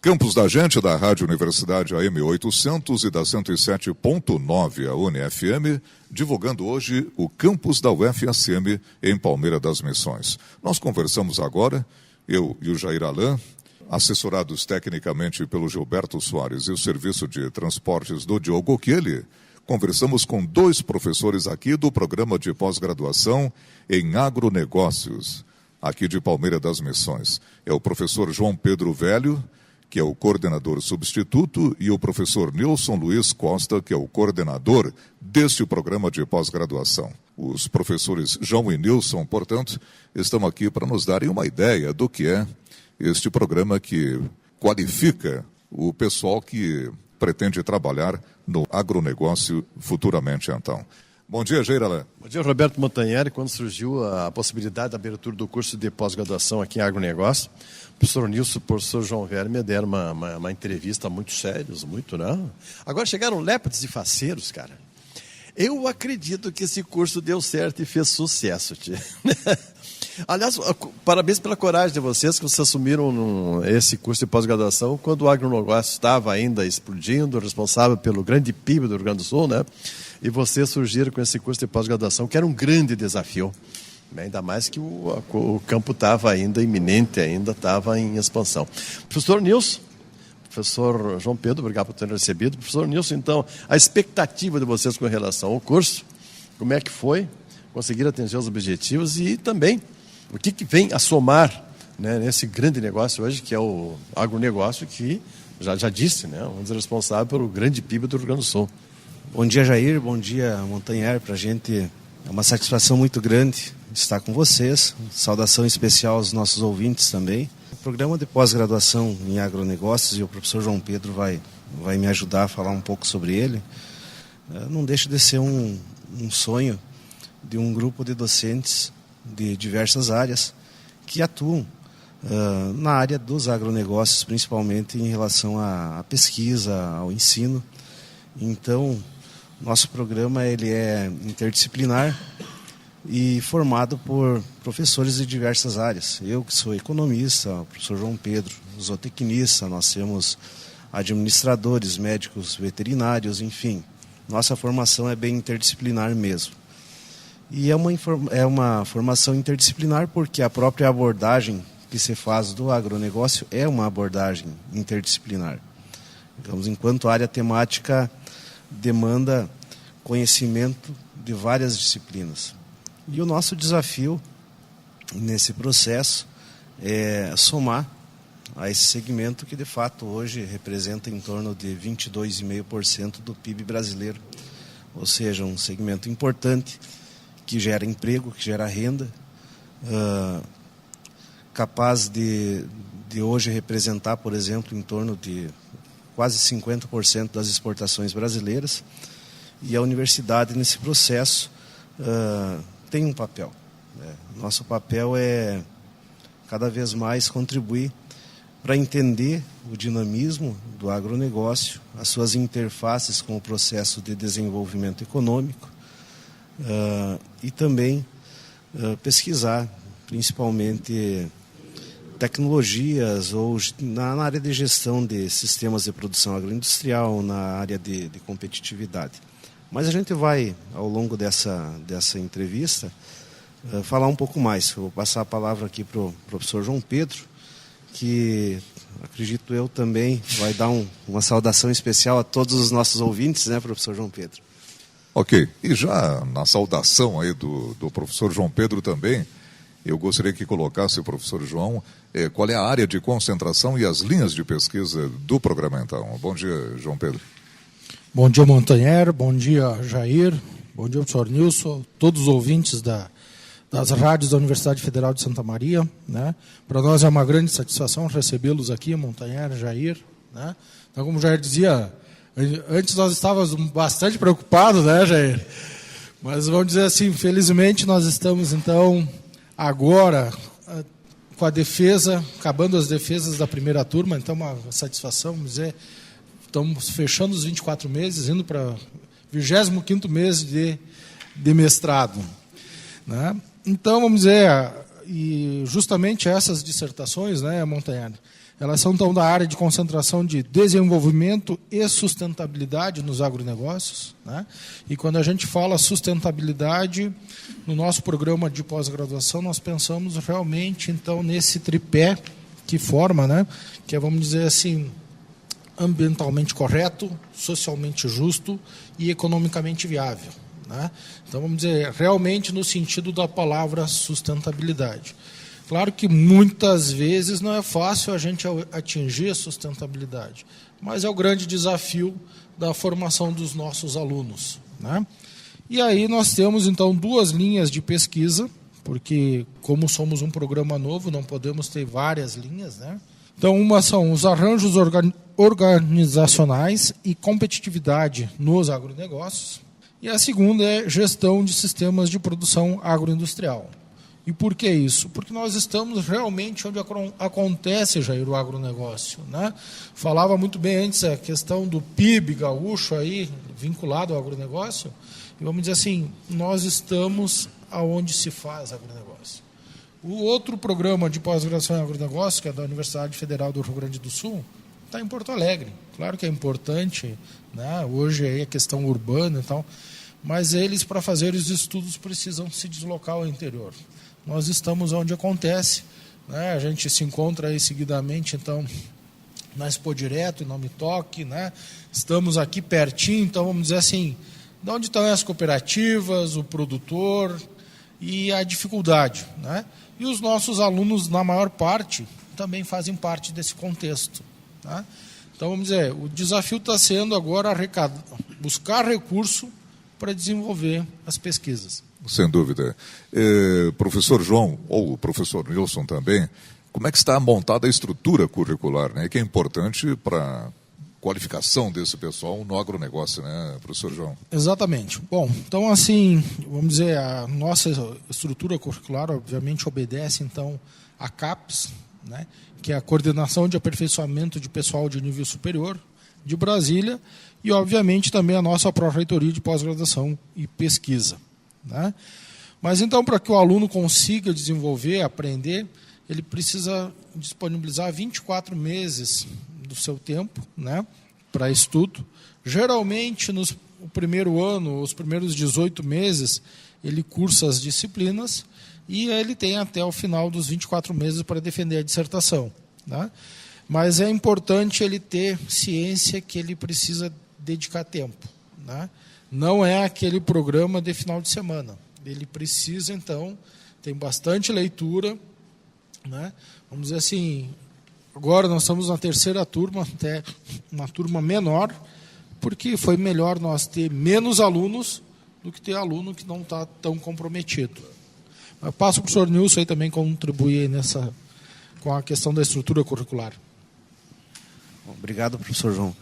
Campus da Gente, da Rádio Universidade AM 800 e da 107.9, a UniFM, divulgando hoje o Campus da UFSM em Palmeira das Missões. Nós conversamos agora, eu e o Jair Alain, assessorados tecnicamente pelo Gilberto Soares e o Serviço de Transportes do Diogo Oquele, conversamos com dois professores aqui do programa de pós-graduação em agronegócios, aqui de Palmeira das Missões. É o professor João Pedro Velho, que é o coordenador substituto, e o professor Nilson Luiz Costa, que é o coordenador deste programa de pós-graduação. Os professores João e Nilson, portanto, estão aqui para nos darem uma ideia do que é este programa que qualifica o pessoal que pretende trabalhar no agronegócio futuramente, então. Bom dia, Jair Alain. Bom dia, Roberto Montanheri. Quando surgiu a possibilidade da abertura do curso de pós-graduação aqui em agronegócio, o professor Nilson e o professor João Velho me deram uma entrevista muito sérios, muito, né? Agora chegaram lépides e faceiros, cara. Eu acredito que esse curso deu certo e fez sucesso, tia. Aliás, parabéns pela coragem de vocês, que vocês assumiram esse curso de pós-graduação quando o agronegócio estava ainda explodindo, responsável pelo grande PIB do Rio Grande do Sul, né? E vocês surgiram com esse curso de pós-graduação, que era um grande desafio. Ainda mais que o campo estava ainda iminente, ainda estava em expansão. Professor Nilson, professor João Pedro, obrigado por ter recebido. Professor Nilson, então, a expectativa de vocês com relação ao curso, como é que foi? Conseguiram atingir os objetivos e também o que vem a somar, né, nesse grande negócio hoje, que é o agronegócio, que já disse, né, um dos responsáveis pelo grande PIB do Rio Grande do Sul. Bom dia, Jair. Bom dia, Montanheri. Para a gente é uma satisfação muito grande estar com vocês. Saudação especial aos nossos ouvintes também. O programa de pós-graduação em agronegócios, e o professor João Pedro vai me ajudar a falar um pouco sobre ele, não deixa de ser um sonho de um grupo de docentes de diversas áreas que atuam na área dos agronegócios, principalmente em relação à pesquisa, ao ensino. Então, nosso programa ele é interdisciplinar e formado por professores de diversas áreas. Eu, que sou economista, o professor João Pedro, zootecnista, nós temos administradores, médicos, veterinários, enfim. Nossa formação é bem interdisciplinar mesmo. E é uma formação interdisciplinar porque a própria abordagem que se faz do agronegócio é uma abordagem interdisciplinar. Digamos, enquanto área temática demanda conhecimento de várias disciplinas. E o nosso desafio nesse processo é somar a esse segmento que, de fato, hoje representa em torno de 22,5% do PIB brasileiro. Ou seja, um segmento importante que gera emprego, que gera renda, capaz de hoje representar, por exemplo, em torno de quase 50% das exportações brasileiras. E a universidade, nesse processo, tem um papel. Nosso papel é, cada vez mais, contribuir para entender o dinamismo do agronegócio, as suas interfaces com o processo de desenvolvimento econômico, e também pesquisar, principalmente, tecnologias ou na área de gestão de sistemas de produção agroindustrial, na área de competitividade. Mas a gente vai, ao longo dessa entrevista, falar um pouco mais. Eu vou passar a palavra aqui para o professor João Pedro, que, acredito eu, também vai dar uma saudação especial a todos os nossos ouvintes, né, professor João Pedro? Ok. E já na saudação aí do professor João Pedro também, eu gostaria que colocasse o professor João qual é a área de concentração e as linhas de pesquisa do programa, então. Bom dia, João Pedro. Bom dia, Montanheri. Bom dia, Jair. Bom dia, professor Nilson. Todos os ouvintes das rádios da Universidade Federal de Santa Maria, né? Para nós é uma grande satisfação recebê-los aqui, Montanheri, Jair, né? Então, como o Jair dizia, antes nós estávamos bastante preocupados, né, Jair? Mas vamos dizer assim, felizmente nós estamos, então, agora com a defesa, acabando as defesas da primeira turma, então uma satisfação, vamos dizer, estamos fechando os 24 meses, indo para o 25º mês de mestrado, né? Então, vamos dizer, e justamente essas dissertações, né, Montanheri, Elas são, então, da área de concentração de desenvolvimento e sustentabilidade nos agronegócios, né? E quando a gente fala sustentabilidade, no nosso programa de pós-graduação, nós pensamos realmente, então, nesse tripé que forma, né? Que é, vamos dizer assim, ambientalmente correto, socialmente justo e economicamente viável, né? Então, vamos dizer, realmente no sentido da palavra sustentabilidade. Claro que muitas vezes não é fácil a gente atingir a sustentabilidade, mas é o grande desafio da formação dos nossos alunos, né? E aí nós temos, então, 2 linhas de pesquisa, porque como somos um programa novo, não podemos ter várias linhas, né? Então, uma são os arranjos organizacionais e competitividade nos agronegócios, e a segunda é gestão de sistemas de produção agroindustrial. E por que isso? Porque nós estamos realmente onde acontece, Jair, o agronegócio, né? Falava muito bem antes a questão do PIB gaúcho aí, vinculado ao agronegócio, e vamos dizer assim, nós estamos aonde se faz agronegócio. O outro programa de pós-graduação em agronegócio, que é da Universidade Federal do Rio Grande do Sul, está em Porto Alegre. Claro que é importante, né? Hoje aí a questão urbana e tal, mas eles, para fazer os estudos, precisam se deslocar ao interior. Nós estamos onde acontece, né? A gente se encontra aí seguidamente, então, na Expo Direto, em Nome Toque, né? Estamos aqui pertinho, então vamos dizer assim, de onde estão as cooperativas, o produtor e a dificuldade, né? E os nossos alunos, na maior parte, também fazem parte desse contexto, tá? Então, vamos dizer, o desafio está sendo agora buscar recurso para desenvolver as pesquisas. Sem dúvida. Professor João, ou o professor Nilson também, como é que está montada a estrutura curricular, né? Que é importante para a qualificação desse pessoal no agronegócio, né, professor João? Exatamente. Bom, então, assim, vamos dizer, a nossa estrutura curricular, obviamente, obedece, então, à CAPES, né, que é a Coordenação de Aperfeiçoamento de Pessoal de Nível Superior de Brasília, e, obviamente, também a nossa Pró-Reitoria de Pós-Graduação e Pesquisa, né? Mas, então, para que o aluno consiga desenvolver, aprender, ele precisa disponibilizar 24 meses do seu tempo, né, para estudo. Geralmente, no primeiro ano, os primeiros 18 meses, ele cursa as disciplinas e ele tem até o final dos 24 meses para defender a dissertação, né? Mas é importante ele ter ciência que ele precisa dedicar tempo, né? Não é aquele programa de final de semana. Ele precisa, então, tem bastante leitura, né? Vamos dizer assim, agora nós estamos na 3ª turma, até uma turma menor, porque foi melhor nós ter menos alunos do que ter aluno que não está tão comprometido. Eu passo para o professor Nilson aí também contribuir com a questão da estrutura curricular. Obrigado, professor João.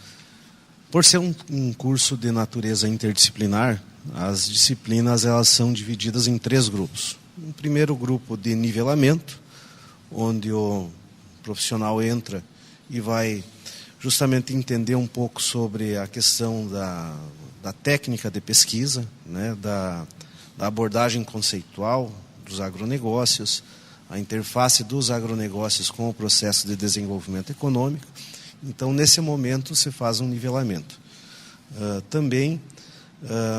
Por ser um curso de natureza interdisciplinar, as disciplinas elas são divididas em 3 grupos. Um primeiro grupo de nivelamento, onde o profissional entra e vai justamente entender um pouco sobre a questão da técnica de pesquisa, né, da abordagem conceitual dos agronegócios, a interface dos agronegócios com o processo de desenvolvimento econômico. Então, nesse momento, se faz um nivelamento. Também,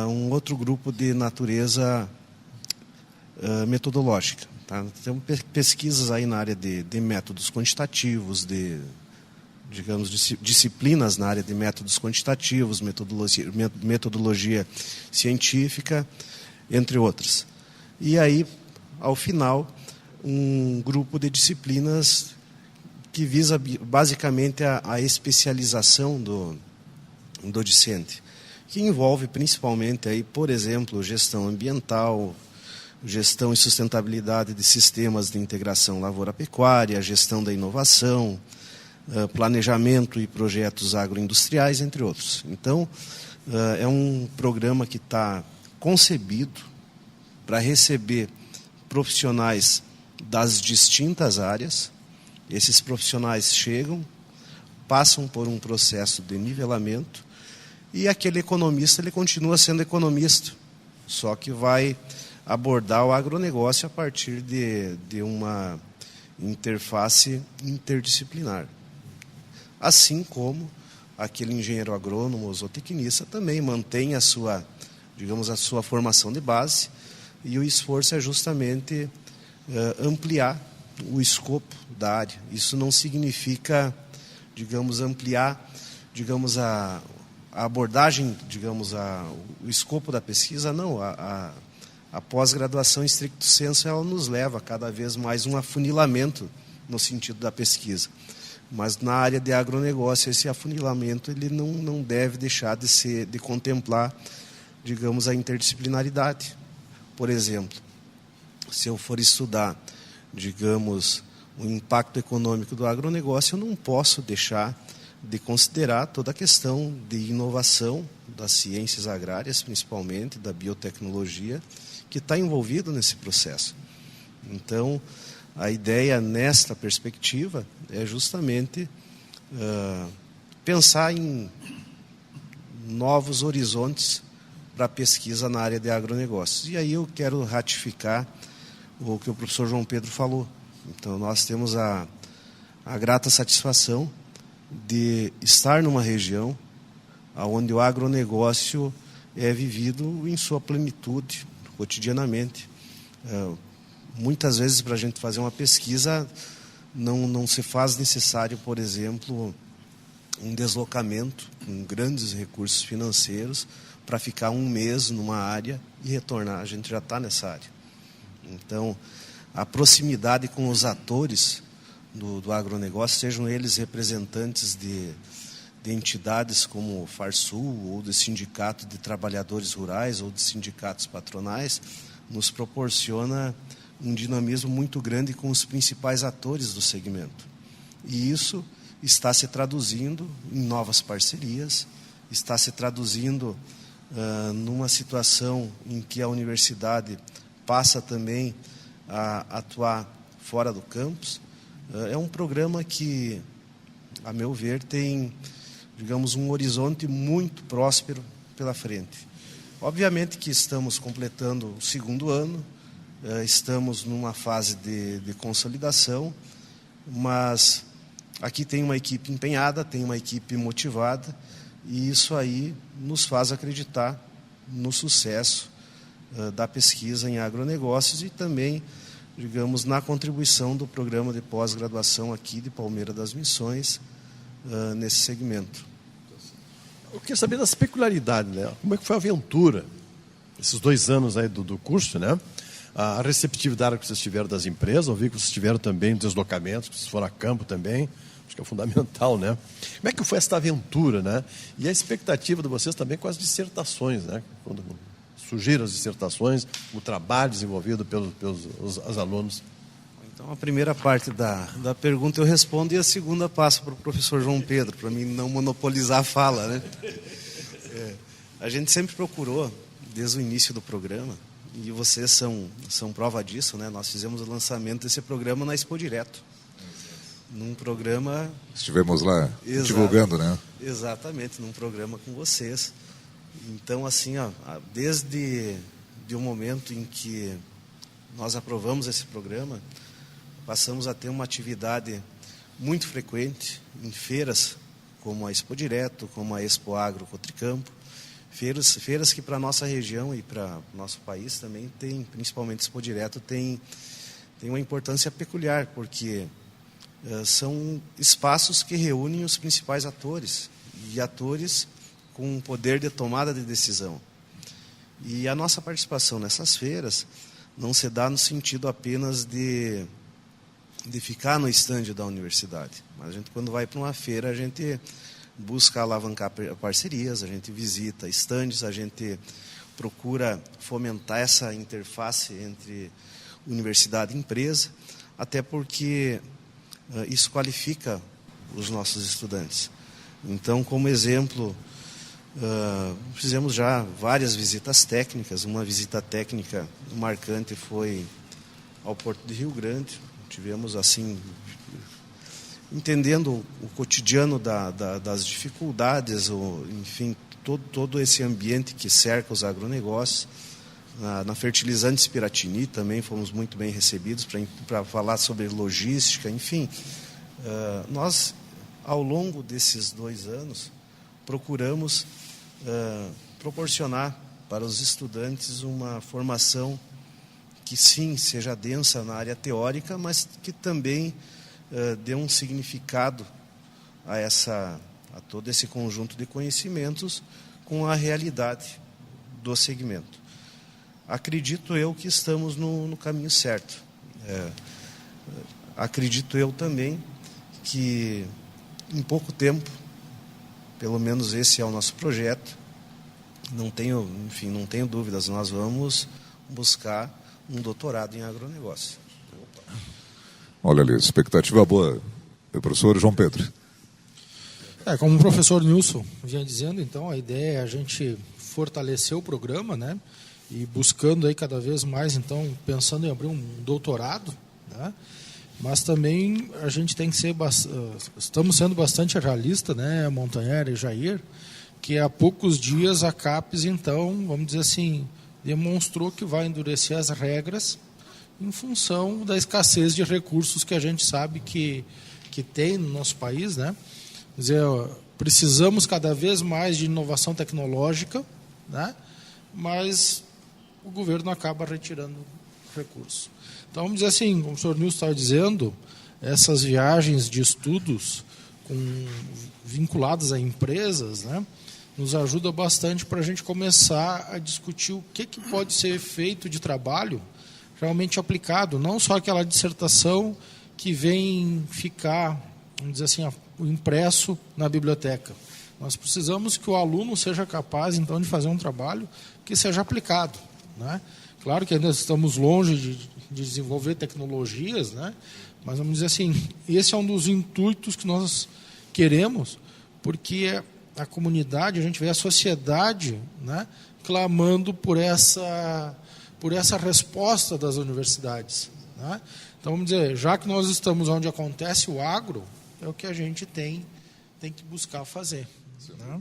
um outro grupo de natureza metodológica. Tá? Temos pesquisas aí na área de métodos quantitativos, digamos, disciplinas na área de métodos quantitativos, metodologia científica, entre outras. E aí, ao final, um grupo de disciplinas que visa basicamente a especialização do discente, que envolve principalmente, aí, por exemplo, gestão ambiental, gestão e sustentabilidade de sistemas de integração lavoura-pecuária, gestão da inovação, planejamento e projetos agroindustriais, entre outros. Então, é um programa que está concebido para receber profissionais das distintas áreas. Esses profissionais chegam, passam por um processo de nivelamento e aquele economista ele continua sendo economista, só que vai abordar o agronegócio a partir de uma interface interdisciplinar. assim como aquele engenheiro agrônomo ou zootecnista também mantém a sua, digamos, a sua formação de base, e o esforço é justamente ampliar o escopo da área. Isso não significa, digamos, ampliar, digamos, a abordagem, digamos, o escopo da pesquisa, não. A pós-graduação, em stricto senso, ela nos leva a cada vez mais um afunilamento no sentido da pesquisa. Mas na área de agronegócio, esse afunilamento ele não deve deixar de contemplar, digamos, a interdisciplinaridade. Por exemplo, se eu for estudar, digamos, o impacto econômico do agronegócio, eu não posso deixar de considerar toda a questão de inovação das ciências agrárias, principalmente da biotecnologia, que está envolvido nesse processo. Então, a ideia nesta perspectiva é justamente pensar em novos horizontes para a pesquisa na área de agronegócios. E aí eu quero ratificar o que o professor João Pedro falou. Então, nós temos a grata satisfação de estar numa região onde o agronegócio é vivido em sua plenitude, cotidianamente. Muitas vezes, para a gente fazer uma pesquisa, não se faz necessário, por exemplo, um deslocamento com grandes recursos financeiros para ficar um mês numa área e retornar. A gente já está nessa área. Então, a proximidade com os atores do agronegócio, sejam eles representantes de entidades como o Farsul, ou de sindicato de trabalhadores rurais, ou de sindicatos patronais, nos proporciona um dinamismo muito grande com os principais atores do segmento. E isso está se traduzindo em novas parcerias, está se traduzindo numa situação em que a universidade passa também a atuar fora do campus. É um programa que, a meu ver, tem, digamos, um horizonte muito próspero pela frente. Obviamente que estamos completando o 2º ano, estamos numa fase de consolidação, mas aqui tem uma equipe empenhada, tem uma equipe motivada, e isso aí nos faz acreditar no sucesso da pesquisa em agronegócios e também, digamos, na contribuição do programa de pós-graduação aqui de Palmeira das Missões nesse segmento. Eu queria saber das peculiaridades, né? Como é que foi a aventura, esses 2 anos aí do curso, né? A receptividade que vocês tiveram das empresas, eu vi que vocês tiveram também deslocamentos, que vocês foram a campo também, acho que é fundamental, né? Como é que foi essa aventura, né? E a expectativa de vocês também com as dissertações, né? Quando surgiram as dissertações, o trabalho desenvolvido pelos alunos. Então, a primeira parte da pergunta eu respondo e a segunda passo para o professor João Pedro, para mim não monopolizar a fala, né? A gente sempre procurou, desde o início do programa, e vocês são prova disso, né? Nós fizemos o lançamento desse programa na Expo Direto. Num programa... Estivemos lá divulgando, né? Exatamente, num programa com vocês. Então, assim, desde o momento em que nós aprovamos esse programa, passamos a ter uma atividade muito frequente em feiras, como a Expo Direto, como a Expo Agro Cotricampo, feiras que para a nossa região e para o nosso país também tem, principalmente Expo Direto, tem uma importância peculiar, porque são espaços que reúnem os principais atores, e atores com poder de tomada de decisão. E a nossa participação nessas feiras não se dá no sentido apenas de ficar no estande da universidade. Mas a gente, quando vai para uma feira, a gente busca alavancar parcerias, a gente visita estandes, a gente procura fomentar essa interface entre universidade e empresa, até porque isso qualifica os nossos estudantes. Então, como exemplo, fizemos já várias visitas técnicas. Uma visita técnica marcante foi ao Porto de Rio Grande. Tivemos, assim, entendendo o cotidiano das dificuldades, enfim, todo esse ambiente que cerca os agronegócios. Na Fertilizantes Piratini também fomos muito bem recebidos para falar sobre logística, enfim. Nós, Ao longo desses 2 anos, procuramos proporcionar para os estudantes uma formação que sim seja densa na área teórica, mas que também dê um significado a todo esse conjunto de conhecimentos com a realidade do segmento. Acredito eu que estamos no caminho certo. Acredito eu também que em pouco tempo, pelo menos esse é o nosso projeto, não tenho dúvidas, nós vamos buscar um doutorado em agronegócio. Olha ali, expectativa boa. Professor João Pedro. Como o professor Nilson vinha dizendo, então, a ideia é a gente fortalecer o programa, né? E buscando aí cada vez mais, então, pensando em abrir um doutorado, né? Mas também a gente tem que ser, estamos sendo bastante realista, né, Montanher e Jair, que há poucos dias a CAPES, então, vamos dizer assim, demonstrou que vai endurecer as regras em função da escassez de recursos que a gente sabe que tem no nosso país, né? Quer dizer, precisamos cada vez mais de inovação tecnológica, né? Mas o governo acaba retirando recursos. Então, vamos dizer assim, como o senhor Nilson estava dizendo, essas viagens de estudos vinculadas a empresas, né, nos ajuda bastante para a gente começar a discutir o que pode ser feito de trabalho realmente aplicado, não só aquela dissertação que vem ficar, vamos dizer assim, impresso na biblioteca. Nós precisamos que o aluno seja capaz, então, de fazer um trabalho que seja aplicado, né? Claro que ainda estamos longe de desenvolver tecnologias, né? Mas, vamos dizer assim, esse é um dos intuitos que nós queremos, porque a comunidade, a gente vê a sociedade, né, clamando por essa resposta das universidades, né? Então, vamos dizer, já que nós estamos onde acontece o agro, é o que a gente tem que buscar fazer, né?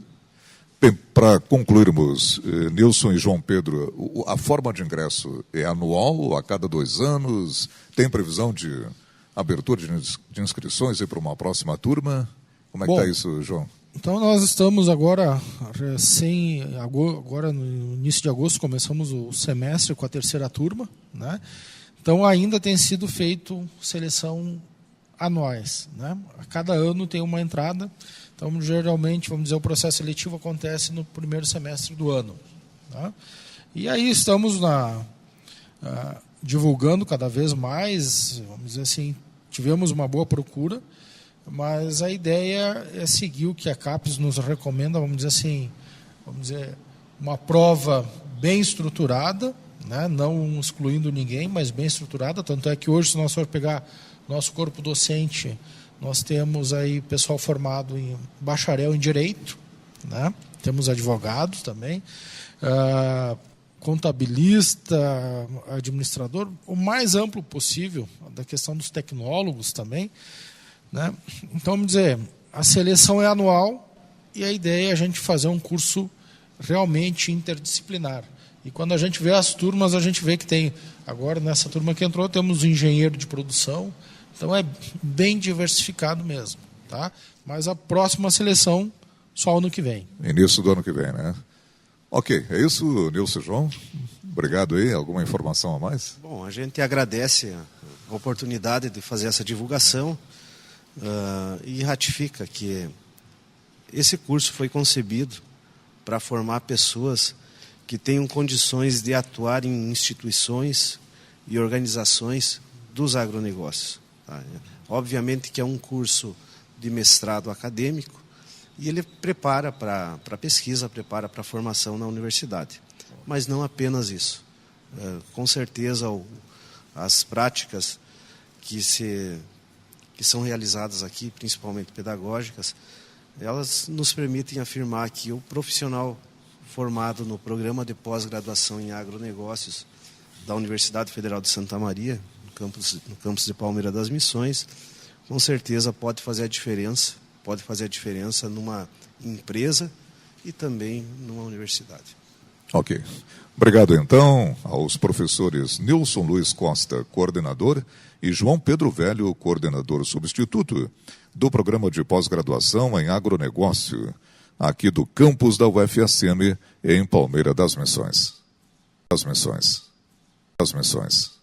Bem, para concluirmos, Nilson e João Pedro, a forma de ingresso é anual, a cada 2 anos? Tem previsão de abertura de inscrições para uma próxima turma? Como é que está isso, João? Então, nós estamos agora no início de agosto, começamos o semestre com a 3ª turma, né? Então, ainda tem sido feito seleção anuais, né? A cada ano tem uma entrada. Então, geralmente, vamos dizer, o processo seletivo acontece no primeiro semestre do ano, tá? E aí estamos divulgando cada vez mais, vamos dizer assim, tivemos uma boa procura, mas a ideia é seguir o que a CAPES nos recomenda, vamos dizer, uma prova bem estruturada, né? Não excluindo ninguém, mas bem estruturada. Tanto é que hoje, se nós for pegar nosso corpo docente, nós temos aí pessoal formado em bacharel em Direito, né? Temos advogados também, contabilista, administrador, o mais amplo possível, da questão dos tecnólogos também, né? Então, vamos dizer, a seleção é anual e a ideia é a gente fazer um curso realmente interdisciplinar. E quando a gente vê as turmas, a gente vê que tem, agora nessa turma que entrou, temos engenheiro de produção. Então é bem diversificado mesmo, tá? Mas a próxima seleção só ano que vem. Início do ano que vem, né? Ok, é isso, Nilson e João. Obrigado aí. Alguma informação a mais? Bom, a gente agradece a oportunidade de fazer essa divulgação e ratifica que esse curso foi concebido para formar pessoas que tenham condições de atuar em instituições e organizações dos agronegócios. Obviamente que é um curso de mestrado acadêmico e ele prepara para a pesquisa, prepara para a formação na universidade. Mas não apenas isso. Com certeza as práticas que são realizadas aqui, principalmente pedagógicas, elas nos permitem afirmar que o profissional formado no programa de pós-graduação em agronegócios da Universidade Federal de Santa Maria, no campus de Palmeira das Missões, com certeza pode fazer a diferença numa empresa e também numa universidade. Ok. Obrigado, então, aos professores Nilson Luiz Costa, coordenador, e João Pedro Velho, coordenador substituto do programa de pós-graduação em agronegócio, aqui do campus da UFSM, em Palmeira das Missões. Das Missões.